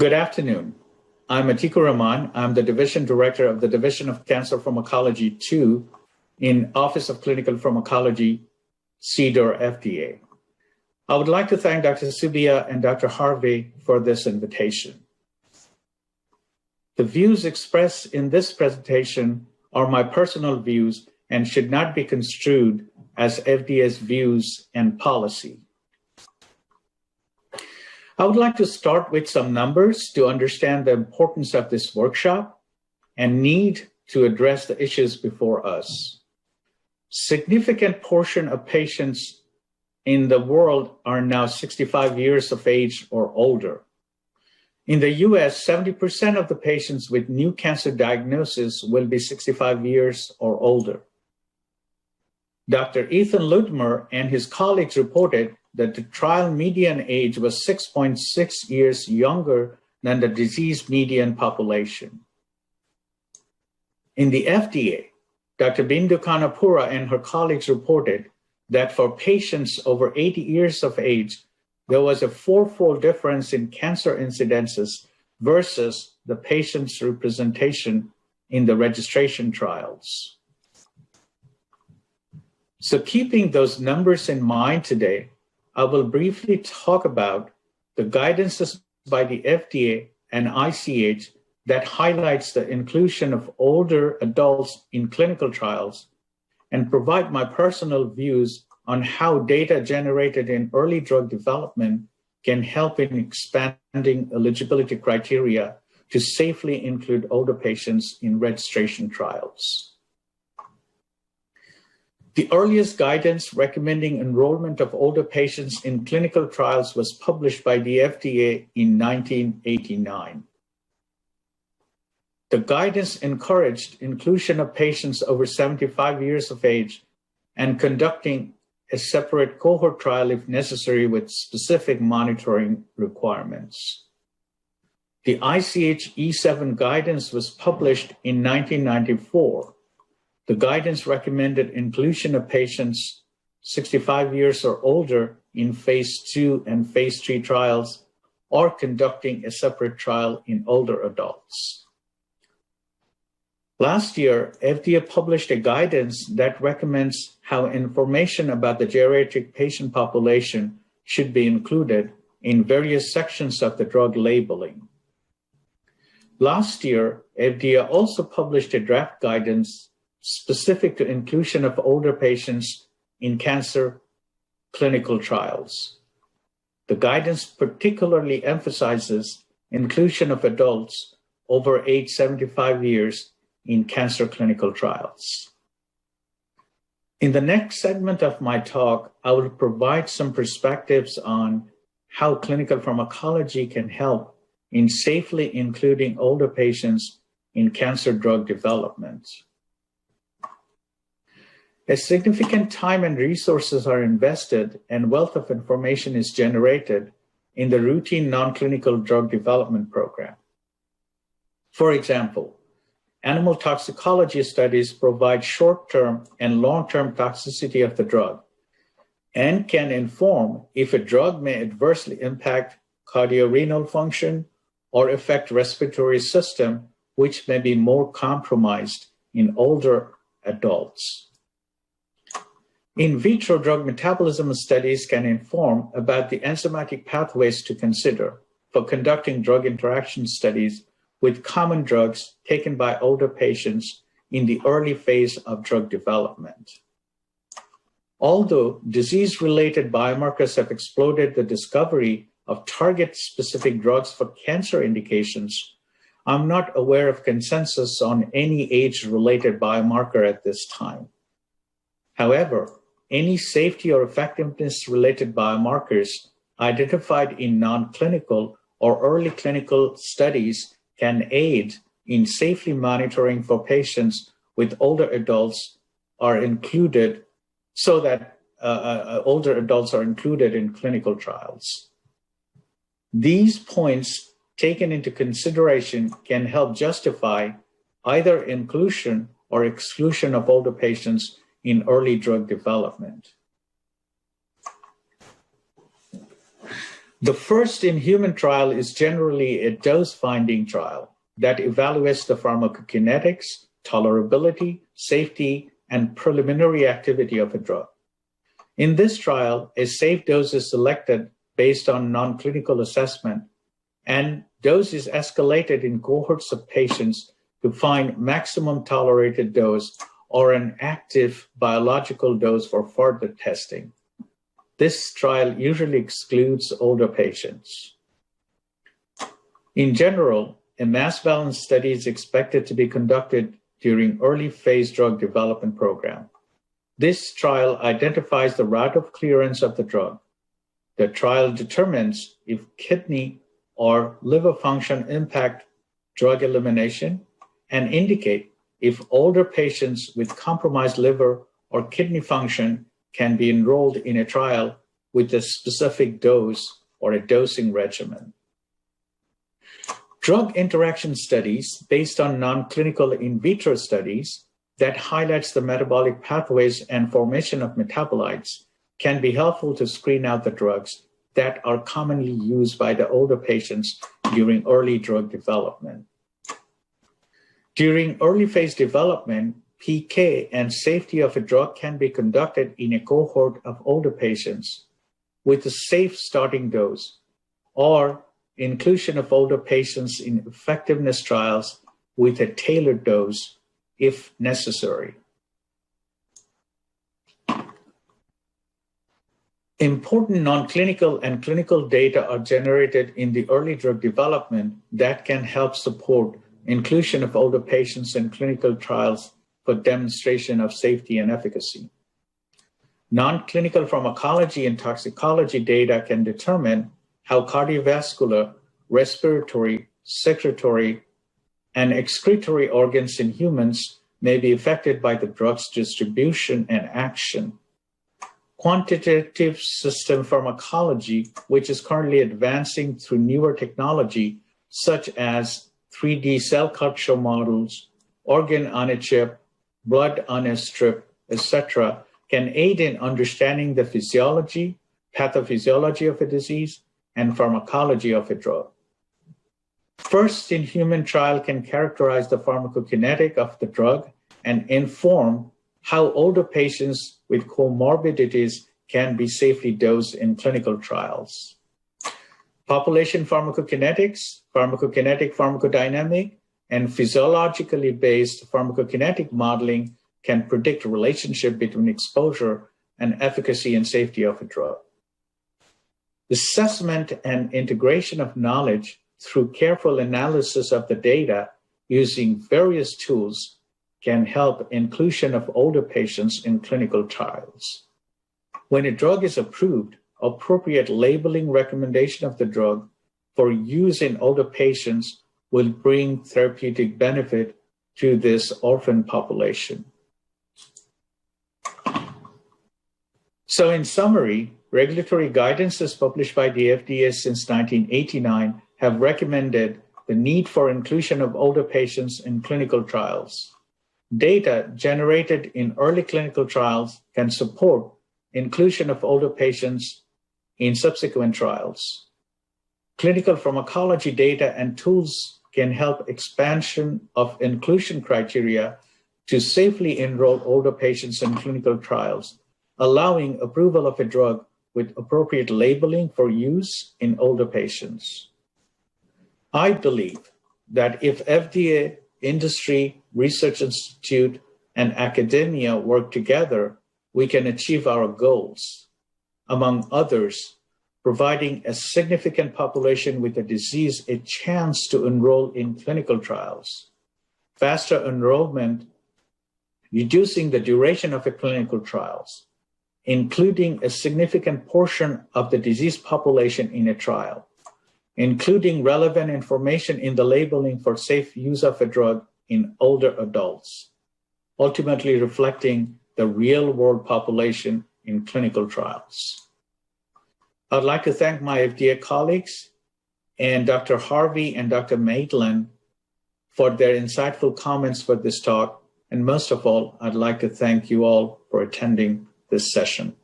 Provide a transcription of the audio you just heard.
Good afternoon. I'm S2 Rahman. I'm the Division Director of the Division of Cancer Pharmacology 2 in Office of Clinical Pharmacology, CDER FDA. I would like to thank Dr. Subia and Dr. Harvey for this invitation. The views expressed in this presentation are my personal views and should not be construed as FDA's views and policy. I would like to start with some numbers to understand the importance of this workshop and need to address the issues before us. Significant portion of patients in the world are now 65 years of age or older. In the US, 70% of the patients with new cancer diagnosis will be 65 years or older. Dr. Ethan Ludmer and his colleagues reported that the trial median age was 6.6 years younger than the disease median population. In the FDA, Dr. Bindu Kanapura and her colleagues reported that for patients over 80 years of age, there was a fourfold difference in cancer incidences versus the patient's representation in the registration trials. So keeping those numbers in mind today, I will briefly talk about the guidances by the FDA and ICH that highlights the inclusion of older adults in clinical trials and provide my personal views on how data generated in early drug development can help in expanding eligibility criteria to safely include older patients in registration trials. The earliest guidance recommending enrollment of older patients in clinical trials was published by the FDA in 1989. The guidance encouraged inclusion of patients over 75 years of age and conducting a separate cohort trial if necessary with specific monitoring requirements. The ICH E7 guidance was published in 1994. The guidance recommended inclusion of patients 65 years or older in phase 2 and phase 3 trials or conducting a separate trial in older adults. Last year, FDA published a guidance that recommends how information about the geriatric patient population should be included in various sections of the drug labeling. Last year, FDA also published a draft guidance specific to inclusion of older patients in cancer clinical trials. The guidance particularly emphasizes inclusion of adults over age 75 years in cancer clinical trials. In the next segment of my talk, I will provide some perspectives on how clinical pharmacology can help in safely including older patients in cancer drug development. A significant time and resources are invested and wealth of information is generated in the routine non-clinical drug development program. For example, animal toxicology studies provide short-term and long-term toxicity of the drug and can inform if a drug may adversely impact cardiorenal function or affect respiratory system, which may be more compromised in older adults. In vitro drug metabolism studies can inform about the enzymatic pathways to consider for conducting drug interaction studies with common drugs taken by older patients in the early phase of drug development. Although disease-related biomarkers have exploded the discovery of target-specific drugs for cancer indications, I'm not aware of consensus on any age-related biomarker at this time. However, any safety or effectiveness-related biomarkers identified in non-clinical or early clinical studies can aid in safely monitoring for patients with older adults are included so that older adults are included in clinical trials. These points taken into consideration can help justify either inclusion or exclusion of older patients in early drug development. The first in-human trial is generally a dose-finding trial that evaluates the pharmacokinetics, tolerability, safety, and preliminary activity of a drug. In this trial, a safe dose is selected based on non-clinical assessment, and dose is escalated in cohorts of patients to find maximum tolerated dose or an active biological dose for further testing. This trial usually excludes older patients. In general, a mass balance study is expected to be conducted during early phase drug development program. This trial identifies the route of clearance of the drug. The trial determines if kidney or liver function impact drug elimination and indicate if older patients with compromised liver or kidney function can be enrolled in a trial with a specific dose or a dosing regimen. Drug interaction studies based on non-clinical in vitro studies that highlights the metabolic pathways and formation of metabolites can be helpful to screen out the drugs that are commonly used by the older patients during early drug development. During early phase development, PK and safety of a drug can be conducted in a cohort of older patients with a safe starting dose, or inclusion of older patients in effectiveness trials with a tailored dose if necessary. Important non-clinical and clinical data are generated in the early drug development that can help support inclusion of older patients in clinical trials for demonstration of safety and efficacy. Non-clinical pharmacology and toxicology data can determine how cardiovascular, respiratory, secretory, and excretory organs in humans may be affected by the drug's distribution and action. Quantitative system pharmacology, which is currently advancing through newer technology, such as 3D cell culture models, organ on a chip, blood on a strip, etc., can aid in understanding the physiology, pathophysiology of a disease, and pharmacology of a drug. First in human trial can characterize the pharmacokinetic of the drug and inform how older patients with comorbidities can be safely dosed in clinical trials. Population pharmacokinetics, pharmacokinetic pharmacodynamic, and physiologically based pharmacokinetic modeling can predict relationship between exposure and efficacy and safety of a drug. Assessment and integration of knowledge through careful analysis of the data using various tools can help inclusion of older patients in clinical trials. When a drug is approved, appropriate labeling recommendation of the drug for use in older patients will bring therapeutic benefit to this orphan population. So in summary, regulatory guidances published by the FDA since 1989 have recommended the need for inclusion of older patients in clinical trials. Data generated in early clinical trials can support inclusion of older patients in subsequent trials. Clinical pharmacology data and tools can help expansion of inclusion criteria to safely enroll older patients in clinical trials, allowing approval of a drug with appropriate labeling for use in older patients. I believe that if FDA, industry, research institute, and academia work together, we can achieve our goals. Among others, providing a significant population with a disease a chance to enroll in clinical trials, faster enrollment, reducing the duration of a clinical trials, including a significant portion of the disease population in a trial, including relevant information in the labeling for safe use of a drug in older adults, ultimately reflecting the real-world population in clinical trials. I'd like to thank my FDA colleagues and Dr. Harvey and Dr. Maitland for their insightful comments for this talk. And most of all, I'd like to thank you all for attending this session.